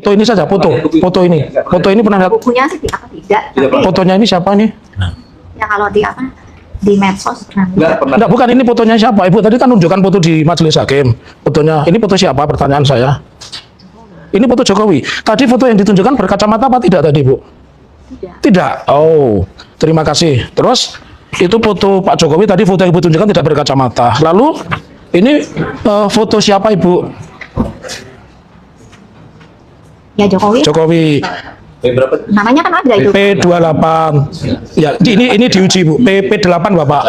Foto ini saja, foto ini pernah lihat? Bukunya sih tidak, tapi Fotonya ini siapa nih? ya kalau di apa di medsos pernah. Enggak, bukan, ini fotonya siapa? Ibu tadi kan nunjukkan foto di majelis hakim. Fotonya, ini foto siapa? Pertanyaan saya. Ini foto Jokowi. Tadi foto yang ditunjukkan berkacamata apa tidak tadi, Bu? Tidak. Oh, terima kasih. Terus itu foto Pak Jokowi tadi, foto yang Ibu tunjukkan tidak berkacamata. Lalu ini foto siapa, Ibu? Ya Jokowi. Jokowi. Namanya kan ada itu. P28. Ya, ini diuji, Bu. P8 Bapak.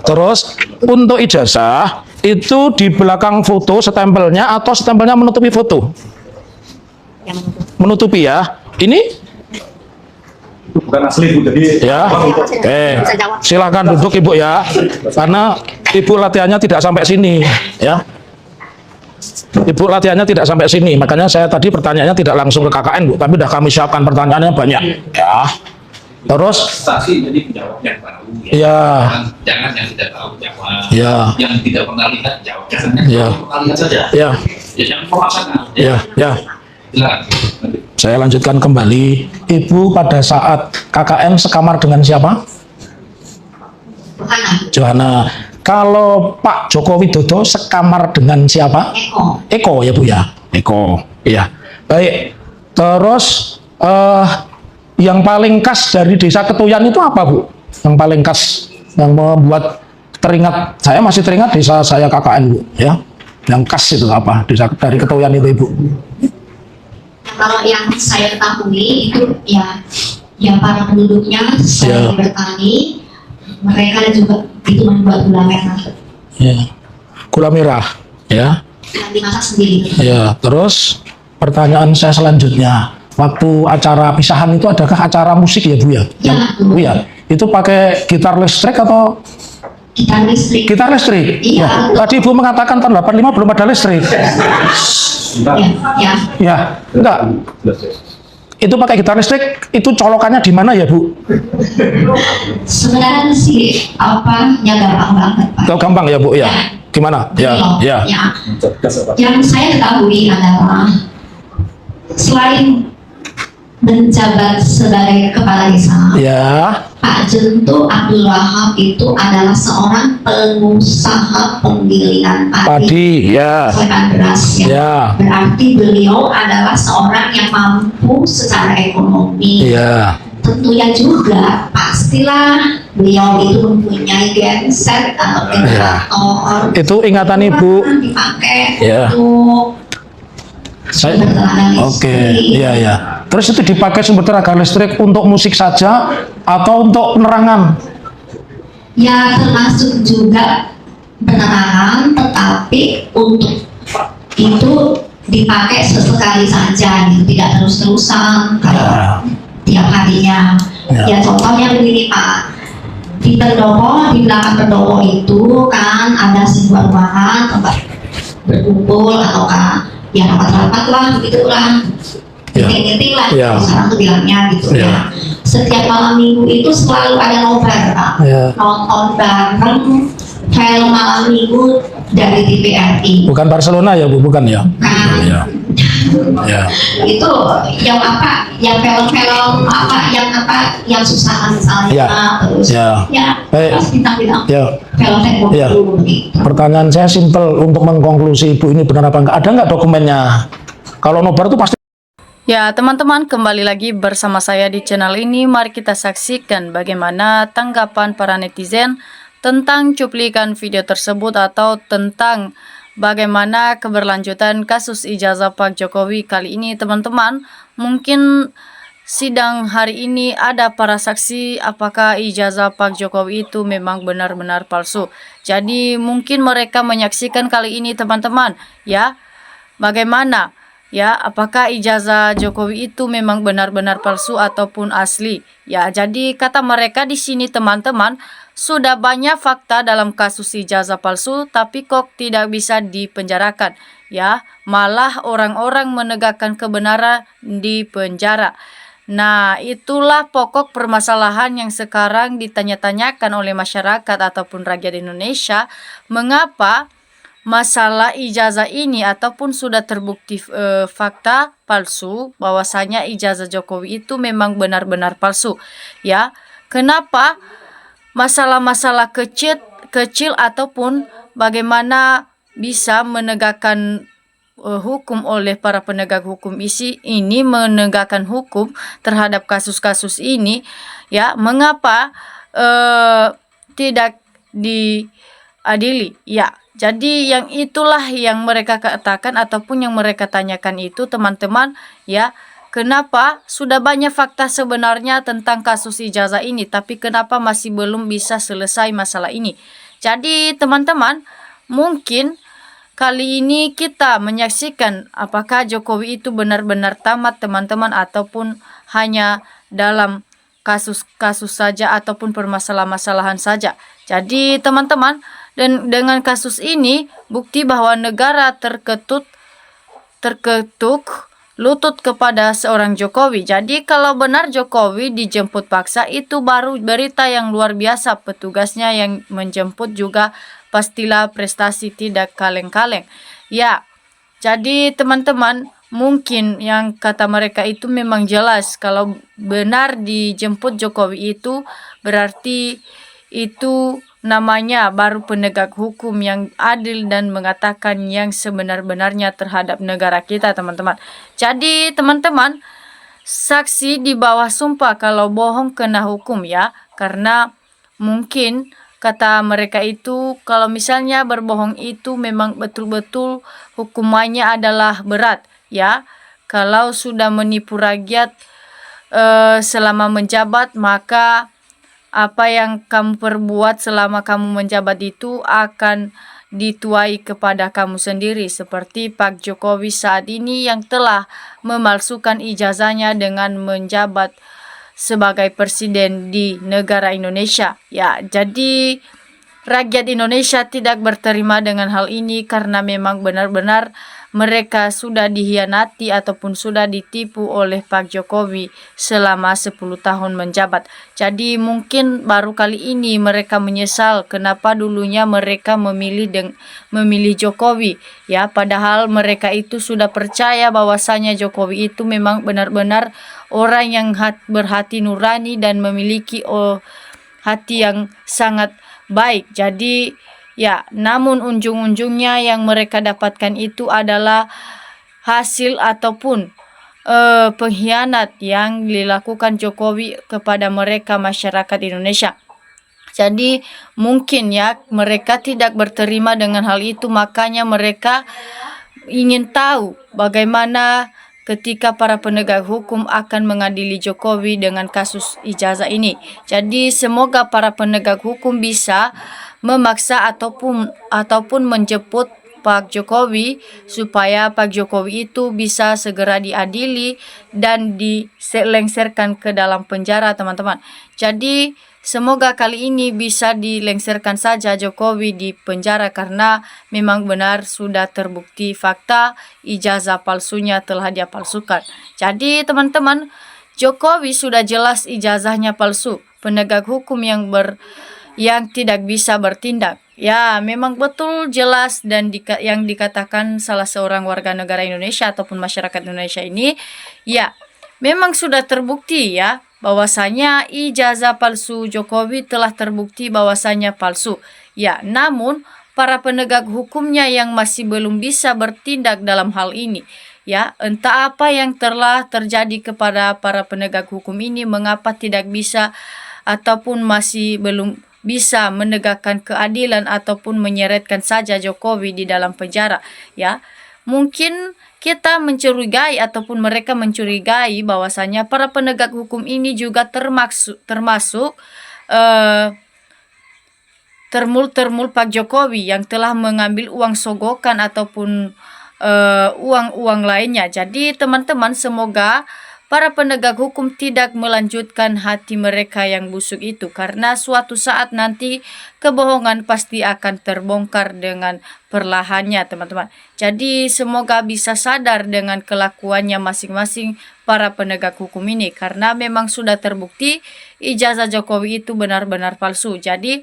Terus untuk ijazah itu di belakang foto stempelnya atau stempelnya menutupi foto? Yang Menutupi ya. Ini bukan asli, Bu. Jadi ya. Silakan duduk Ibu ya. Karena Ibu latihannya tidak sampai sini ya. Ibu latihannya tidak sampai sini, makanya saya tadi pertanyaannya tidak langsung ke KKN, Bu, tapi sudah kami siapkan pertanyaannya banyak ya. Terus saksi jadi menjawab yang tahu ya. Ya. Jangan yang tidak tahu jawab. Ya. Yang tidak pernah lihat jawab. Jangan yang Ya. pernah lihat saja. Ya. Ya jangan memaksakan. Ya. Silakan. Saya lanjutkan kembali. Ibu pada saat KKN sekamar dengan siapa? Johanna. Kalau Pak Joko Widodo sekamar dengan siapa? Eko ya Bu ya. Eko. Iya. Baik. Terus yang paling khas dari Desa Ketuyan itu apa, Bu? Yang paling khas yang membuat teringat, saya masih teringat desa saya KKN, Bu, ya. Yang khas itu apa? Desa dari Ketuyan itu, Ibu. Kalau yang saya ketahui itu ya para penduduknya selain bertani, mereka juga itu membuat gula merah. Ya. Gula merah, ya. Yang dimasak sendiri. Ya, terus pertanyaan saya selanjutnya, waktu acara pisahan itu adakah acara musik ya Bu ya? Ya, Bu ya. Itu pakai gitar listrik atau gitar listrik? Gitar listrik. Iya. Ya. Tadi Ibu mengatakan tahun 85 belum ada listrik. Ya. Ya, enggak. Itu pakai gitar listrik, itu colokannya di mana ya Bu? Sebenarnya sih ya gampang banget Pak. Oh, gampang ya Bu ya. Gimana? Ya. Yang saya ketahui adalah selain menjabat sebagai kepala desa, Ya. Pak Jentu Abdul Wahab itu adalah seorang pengusaha penggilingan Padi, ya. Soekan beras ya. Ya. Berarti beliau adalah seorang yang mampu secara ekonomi. Ya. Tentunya juga pastilah beliau itu mempunyai genset atau generator. Itu ingatan Ibu. Dipakai Ya. untuk Saya, sumber tenaga oke, listrik. iya. Terus itu dipakai sumber tenaga listrik untuk musik saja atau untuk penerangan? Ya termasuk juga penerangan, tetapi untuk itu dipakai sesekali saja, gitu. Tidak terus-terusan kalau tiap harinya. Ya contohnya begini Pak, di pendopo, di belakang pendopo itu kan ada sebuah ruangan tempat berkumpul ataukah ya rapat-rapat lah, begitulah, meeting lah, sekarang tuh bilangnya gitu ya. Setiap malam minggu itu selalu ada nobar Pak, nonton bareng film malam minggu dari TVRI. Bukan Barcelona ya Bu, bukan ya? Nah, Ya. itu yang apa, yang film-film apa, yang susah misalnya, terus bintang-bintang film teknologi. Gitu. Pertanyaan saya simpel untuk mengkonklusi Ibu ini benar apa enggak? Ada nggak dokumennya? Kalau nobar itu pasti. Ya teman-teman, kembali lagi bersama saya di channel ini. Mari kita saksikan bagaimana tanggapan para netizen tentang cuplikan video tersebut atau tentang bagaimana keberlanjutan kasus ijazah Pak Jokowi kali ini. Teman-teman, mungkin sidang hari ini ada para saksi apakah ijazah Pak Jokowi itu memang benar-benar palsu. Jadi mungkin mereka menyaksikan kali ini teman-teman ya, bagaimana ya, apakah ijazah Jokowi itu memang benar-benar palsu ataupun asli? Ya, jadi kata mereka di sini teman-teman, sudah banyak fakta dalam kasus ijazah palsu, tapi kok tidak bisa dipenjarakan. Ya, malah orang-orang menegakkan kebenaran di penjara. Nah, itulah pokok permasalahan yang sekarang ditanya-tanyakan oleh masyarakat ataupun rakyat Indonesia. Mengapa masalah ijazah ini ataupun sudah terbukti fakta palsu bahwasanya ijazah Jokowi itu memang benar-benar palsu ya. Kenapa masalah-masalah kecil ataupun bagaimana bisa menegakkan hukum oleh para penegak hukum ini menegakkan hukum terhadap kasus-kasus ini ya, mengapa tidak diadili ya. Jadi yang itulah yang mereka katakan ataupun yang mereka tanyakan itu teman-teman ya, kenapa sudah banyak fakta sebenarnya tentang kasus ijazah ini tapi kenapa masih belum bisa selesai masalah ini. Jadi teman-teman, mungkin kali ini kita menyaksikan apakah Jokowi itu benar-benar tamat teman-teman ataupun hanya dalam kasus-kasus saja ataupun permasalahan-masalahan saja. Jadi teman-teman, dan dengan kasus ini bukti bahwa negara terketuk lutut kepada seorang Jokowi. Jadi kalau benar Jokowi dijemput paksa itu baru berita yang luar biasa. Petugasnya yang menjemput juga pastilah prestasi tidak kaleng-kaleng. Ya, jadi teman-teman, mungkin yang kata mereka itu memang jelas kalau benar dijemput Jokowi itu berarti itu namanya baru penegak hukum yang adil dan mengatakan yang sebenar-benarnya terhadap negara kita teman-teman. Jadi teman-teman, saksi di bawah sumpah kalau bohong kena hukum ya. Karena mungkin kata mereka itu kalau misalnya berbohong itu memang betul-betul hukumannya adalah berat ya. Kalau sudah menipu rakyat selama menjabat, maka apa yang kamu perbuat selama kamu menjabat itu akan dituai kepada kamu sendiri, seperti Pak Jokowi saat ini yang telah memalsukan ijazahnya dengan menjabat sebagai presiden di negara Indonesia. Ya, jadi rakyat Indonesia tidak berterima dengan hal ini karena memang benar-benar mereka sudah dihianati ataupun sudah ditipu oleh Pak Jokowi selama 10 tahun menjabat. Jadi mungkin baru kali ini mereka menyesal kenapa dulunya mereka memilih Jokowi ya, padahal mereka itu sudah percaya bahwasanya Jokowi itu memang benar-benar orang yang berhati nurani dan memiliki hati yang sangat baik. Jadi ya, namun ujung-ujungnya yang mereka dapatkan itu adalah hasil ataupun pengkhianat yang dilakukan Jokowi kepada mereka masyarakat Indonesia. Jadi mungkin ya mereka tidak berterima dengan hal itu, makanya mereka ingin tahu bagaimana ketika para penegak hukum akan mengadili Jokowi dengan kasus ijazah ini. Jadi semoga para penegak hukum bisa memaksa ataupun menjemput Pak Jokowi supaya Pak Jokowi itu bisa segera diadili dan dilengserkan ke dalam penjara teman-teman. Jadi semoga kali ini bisa dilengserkan saja Jokowi di penjara karena memang benar sudah terbukti fakta ijazah palsunya telah dia palsukan. Jadi teman-teman, Jokowi sudah jelas ijazahnya palsu. Penegak hukum yang tidak bisa bertindak. Ya, memang betul jelas dan yang dikatakan salah seorang warga negara Indonesia ataupun masyarakat Indonesia ini, ya, memang sudah terbukti ya bahwasanya ijazah palsu Jokowi telah terbukti bahwasanya palsu. Ya, namun para penegak hukumnya yang masih belum bisa bertindak dalam hal ini. Ya, entah apa yang telah terjadi kepada para penegak hukum ini, mengapa tidak bisa ataupun masih belum bisa menegakkan keadilan ataupun menyeretkan saja Jokowi di dalam penjara ya. Mungkin kita mencurigai ataupun mereka mencurigai bahwasanya para penegak hukum ini juga termasuk termul Pak Jokowi yang telah mengambil uang sogokan ataupun uang-uang lainnya. Jadi teman-teman, semoga para penegak hukum tidak melanjutkan hati mereka yang busuk itu, karena suatu saat nanti kebohongan pasti akan terbongkar dengan perlahannya teman-teman. Jadi semoga bisa sadar dengan kelakuannya masing-masing para penegak hukum ini, karena memang sudah terbukti ijazah Jokowi itu benar-benar palsu. Jadi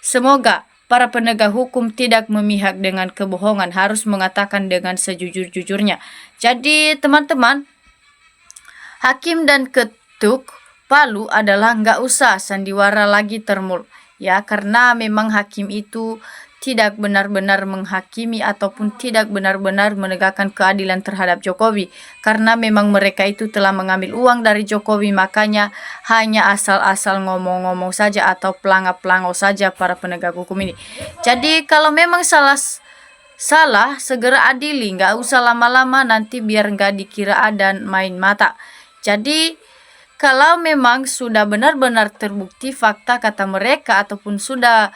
semoga para penegak hukum tidak memihak dengan kebohongan, harus mengatakan dengan sejujur-jujurnya. Jadi teman-teman, hakim dan ketuk palu adalah nggak usah sandiwara lagi termul, ya, karena memang hakim itu tidak benar-benar menghakimi ataupun tidak benar-benar menegakkan keadilan terhadap Jokowi, karena memang mereka itu telah mengambil uang dari Jokowi, makanya hanya asal-asal ngomong-ngomong saja atau pelangap-pelangau saja para penegak hukum ini. Jadi kalau memang salah segera adili, nggak usah lama-lama nanti biar nggak dikira ada main mata. Jadi kalau memang sudah benar-benar terbukti fakta kata mereka ataupun sudah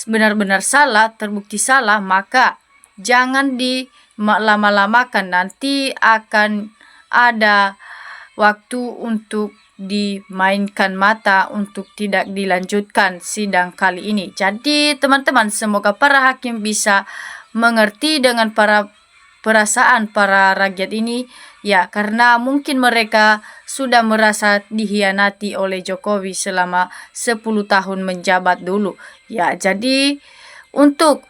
benar-benar salah, terbukti salah, maka jangan dilama-lamakan, nanti akan ada waktu untuk dimainkan mata untuk tidak dilanjutkan sidang kali ini. Jadi teman-teman, semoga para hakim bisa mengerti dengan perasaan para rakyat ini, ya, karena mungkin mereka sudah merasa dihianati oleh Jokowi selama 10 tahun menjabat dulu, ya. Jadi untuk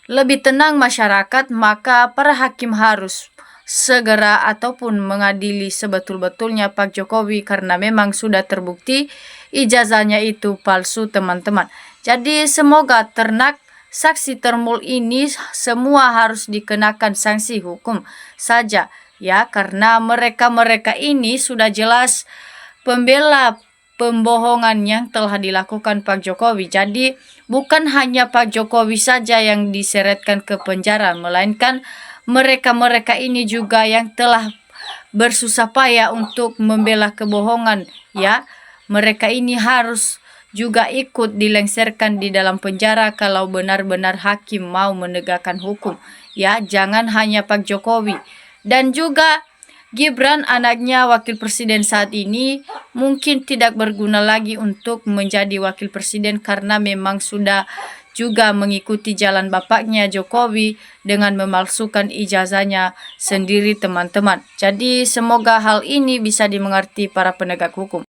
lebih tenang masyarakat, maka para hakim harus segera ataupun mengadili sebetul-betulnya Pak Jokowi, karena memang sudah terbukti ijazahnya itu palsu, teman-teman. Jadi semoga ternak saksi termul ini semua harus dikenakan sanksi hukum saja, ya, karena mereka ini sudah jelas pembela pembohongan yang telah dilakukan Pak Jokowi. Jadi bukan hanya Pak Jokowi saja yang diseretkan ke penjara, melainkan mereka ini juga yang telah bersusah payah untuk membela kebohongan, ya. Mereka ini harus juga ikut dilengsarkan di dalam penjara kalau benar-benar hakim mau menegakkan hukum, ya. Jangan hanya Pak Jokowi. Dan juga Gibran, anaknya wakil presiden saat ini, mungkin tidak berguna lagi untuk menjadi wakil presiden karena memang sudah juga mengikuti jalan bapaknya Jokowi dengan memalsukan ijazahnya sendiri, teman-teman. Jadi semoga hal ini bisa dimengerti para penegak hukum.